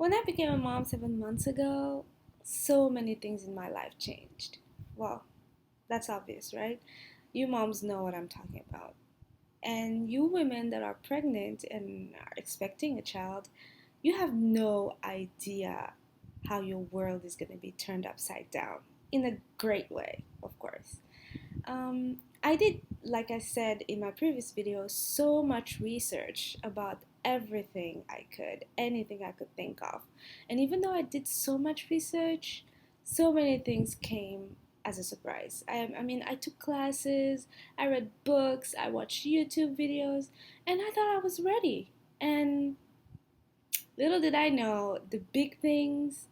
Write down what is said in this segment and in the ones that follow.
When I became a mom 7 months ago, so many things in my life changed. Well, that's obvious, right? You moms know what I'm talking about. And you women that are pregnant and are expecting a child, you have no idea how your world is going to be turned upside down in a great way, of course. I did, like I said in my previous video, so much research about everything I could, anything I could think of. And even though I did so much research, so many things came as a surprise. I mean, I took classes, I read books, I watched YouTube videos, and I thought I was ready. And little did I know, the big things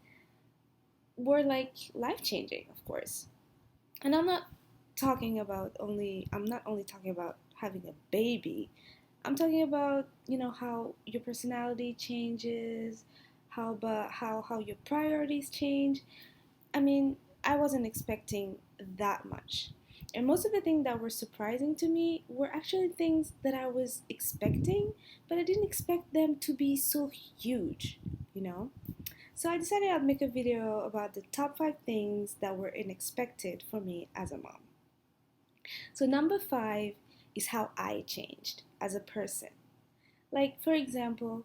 were like life changing, of course. And I'm not only talking about having a baby. I'm talking about, how your personality changes, how your priorities change. I mean, I wasn't expecting that much. And most of the things that were surprising to me were actually things that I was expecting, but I didn't expect them to be so huge, you know? So I decided I'd make a video about the top 5 things that were unexpected for me as a mom. So, number 5 is how I changed as a person. Like, for example,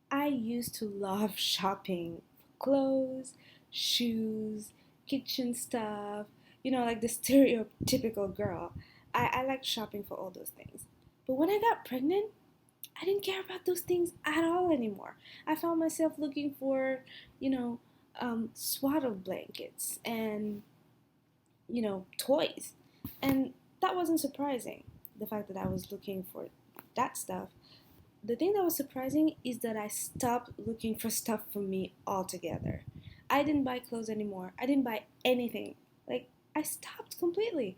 I used to love shopping for clothes, shoes, kitchen stuff, like the stereotypical girl. I liked shopping for all those things. But when I got pregnant, I didn't care about those things at all anymore. I found myself looking for, you know, swaddle blankets and, toys. And that wasn't surprising, the fact that I was looking for that stuff. The thing that was surprising is that I stopped looking for stuff for me altogether. I didn't buy clothes anymore. I didn't buy anything. Like, I stopped completely.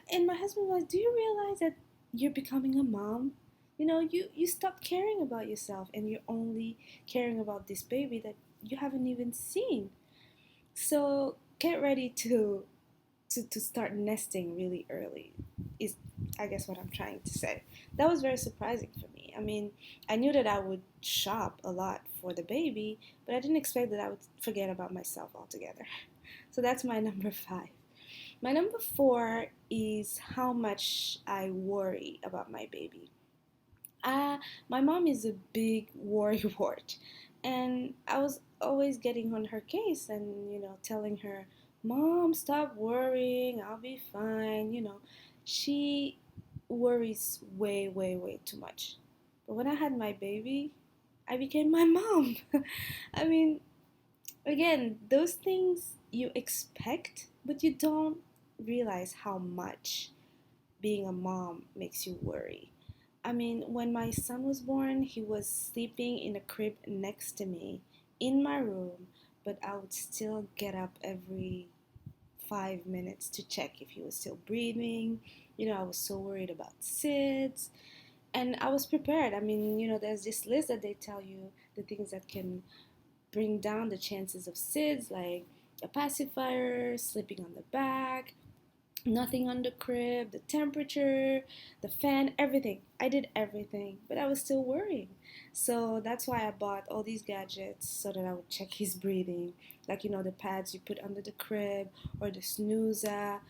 And my husband was, "Do you realize that you're becoming a mom? You stop caring about yourself and you're only caring about this baby that you haven't even seen. So get ready to start nesting really early," is, I guess, what I'm trying to say. That was very surprising for me. I mean, I knew that I would shop a lot for the baby, but I didn't expect that I would forget about myself altogether. So that's my number 5. My number 4 is how much I worry about my baby. My mom is a big worrywart, and I was always getting on her case and telling her, "Mom, stop worrying. I'll be fine." She worries way, way, way too much. But when I had my baby, I became my mom. I mean, again, those things you expect, but you don't realize how much being a mom makes you worry. I mean, when my son was born, he was sleeping in a crib next to me in my room, but I would still get up every 5 minutes to check if he was still breathing. I was so worried about SIDS, and I was prepared. I mean, there's this list that they tell you the things that can bring down the chances of SIDS, like a pacifier, sleeping on the back, nothing on the crib, the temperature, the fan, everything. I did everything, but I was still worrying. So that's why I bought all these gadgets so that I would check his breathing. Like, the pads you put under the crib, or the snoozer,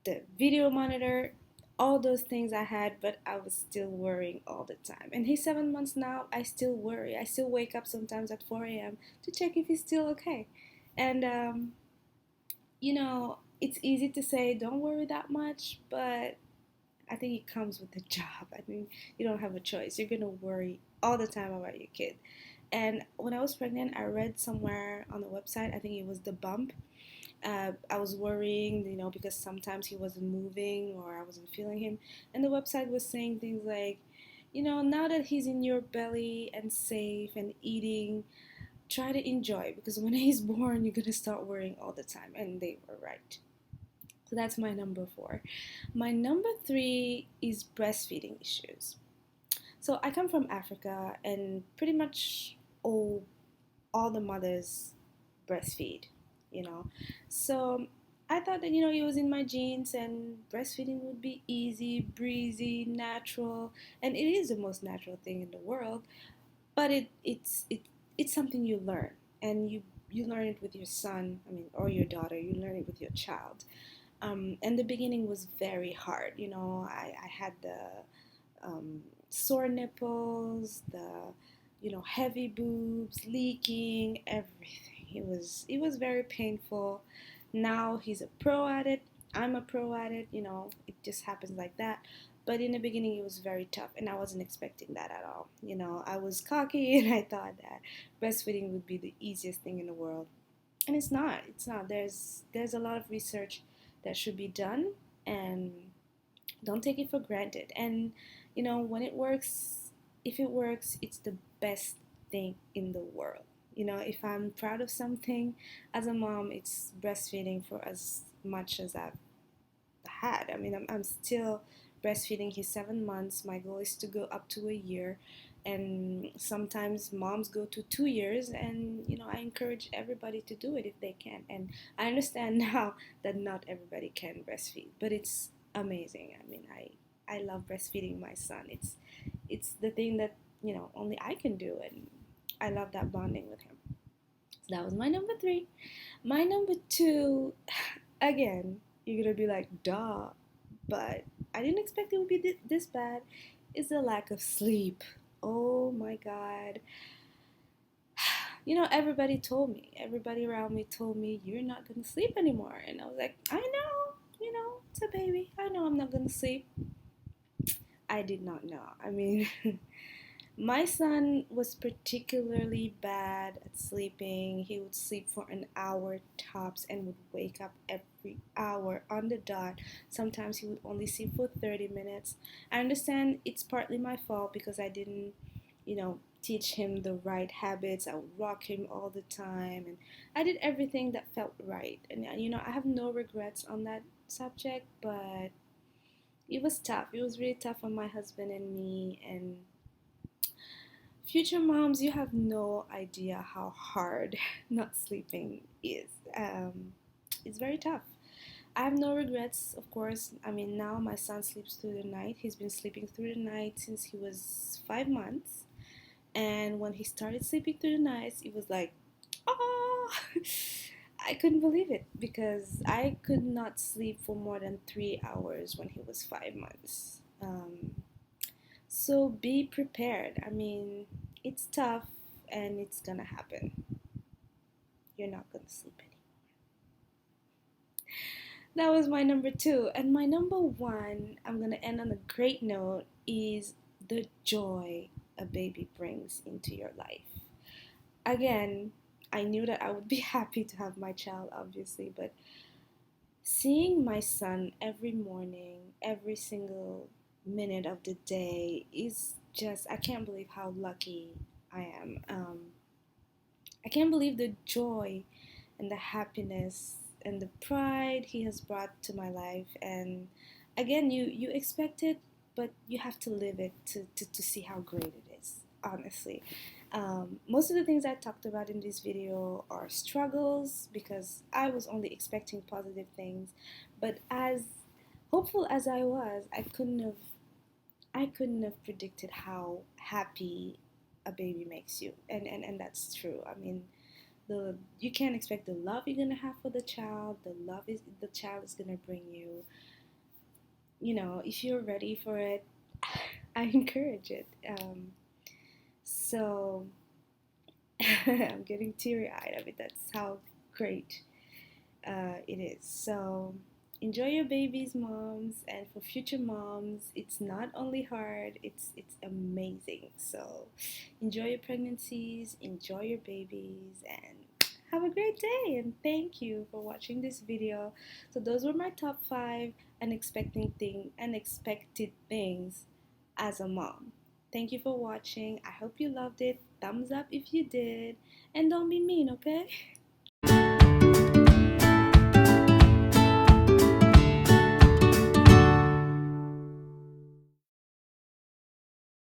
the video monitor, all those things I had, but I was still worrying all the time. And he's 7 months now, I still worry. I still wake up sometimes at 4 a.m. to check if he's still okay. And, it's easy to say don't worry that much, but I think it comes with the job. I mean, you don't have a choice. You're gonna worry all the time about your kid. And when I was pregnant, I read somewhere on the website, I think it was the bump. I was worrying, because sometimes he wasn't moving or I wasn't feeling him. And the website was saying things like, now that he's in your belly and safe and eating, try to enjoy, because when he's born, you're gonna start worrying all the time. And they were right. So that's my number 4. My number 3 is breastfeeding issues. So I come from Africa, and pretty much all the mothers breastfeed, you know. So I thought that it was in my genes, and breastfeeding would be easy, breezy, natural, and it is the most natural thing in the world. But it's something you learn, and you learn it with your son, I mean, or your daughter. You learn it with your child. And the beginning was very hard. I had the sore nipples, the heavy boobs, leaking, everything. It was very painful. Now he's a pro at it. I'm a pro at it. It just happens like that. But in the beginning, it was very tough, and I wasn't expecting that at all. I was cocky, and I thought that breastfeeding would be the easiest thing in the world, and it's not. It's not. There's a lot of research that should be done, and don't take it for granted. And when it works, if it works, it's the best thing in the world. If I'm proud of something as a mom, it's breastfeeding for as much as I've had. I mean, I'm still breastfeeding. He's 7 months. My goal is to go up to a year. And sometimes moms go to 2 years, and I encourage everybody to do it if they can. And I understand now that not everybody can breastfeed, but it's amazing. I mean, I love breastfeeding my son. It's the thing that only I can do, and I love that bonding with him. So that was my number three. My number two, again, you're gonna be like, duh, but I didn't expect it would be this bad, is the lack of sleep. Oh my God. Everybody around me told me, you're not gonna sleep anymore. And I was like, I know, it's a baby. I know I'm not gonna sleep. I did not know. I mean, my son was particularly bad at sleeping. He would sleep for an hour tops and would wake up every hour on the dot. Sometimes he would only sleep for 30 minutes. I understand it's partly my fault because I didn't, teach him the right habits. I would rock him all the time, and I did everything that felt right. And, I have no regrets on that subject, but it was tough. It was really tough on my husband and me, and future moms, you have no idea how hard not sleeping is. It's very tough. I have no regrets, of course. I mean, now my son sleeps through the night. He's been sleeping through the night since he was 5 months. And when he started sleeping through the nights, it was like, oh, I couldn't believe it because I could not sleep for more than 3 hours when he was 5 months. So be prepared. I mean, it's tough and it's gonna happen. You're not gonna sleep anymore. That was my number two. And my number one, I'm gonna end on a great note, is the joy a baby brings into your life. Again, I knew that I would be happy to have my child, obviously, but seeing my son every morning, every single minute of the day is just, I can't believe how lucky I am. I can't believe the joy and the happiness and the pride he has brought to my life. And again, you expect it, but you have to live it to see how great it is, honestly. Most of the things I talked about in this video are struggles because I was only expecting positive things. But as hopeful as I was, I couldn't have predicted how happy a baby makes you, and that's true. I mean, the you can't expect the love you're gonna have for the child. The child is gonna bring you. If you're ready for it, I encourage it. So I'm getting teary eyed. I mean, that's how great it is. So enjoy your babies, moms, and for future moms, it's not only hard, it's amazing. So enjoy your pregnancies, enjoy your babies, and have a great day. And thank you for watching this video. So those were my top 5 unexpected things as a mom. Thank you for watching. I hope you loved it. Thumbs up if you did, and don't be mean, okay?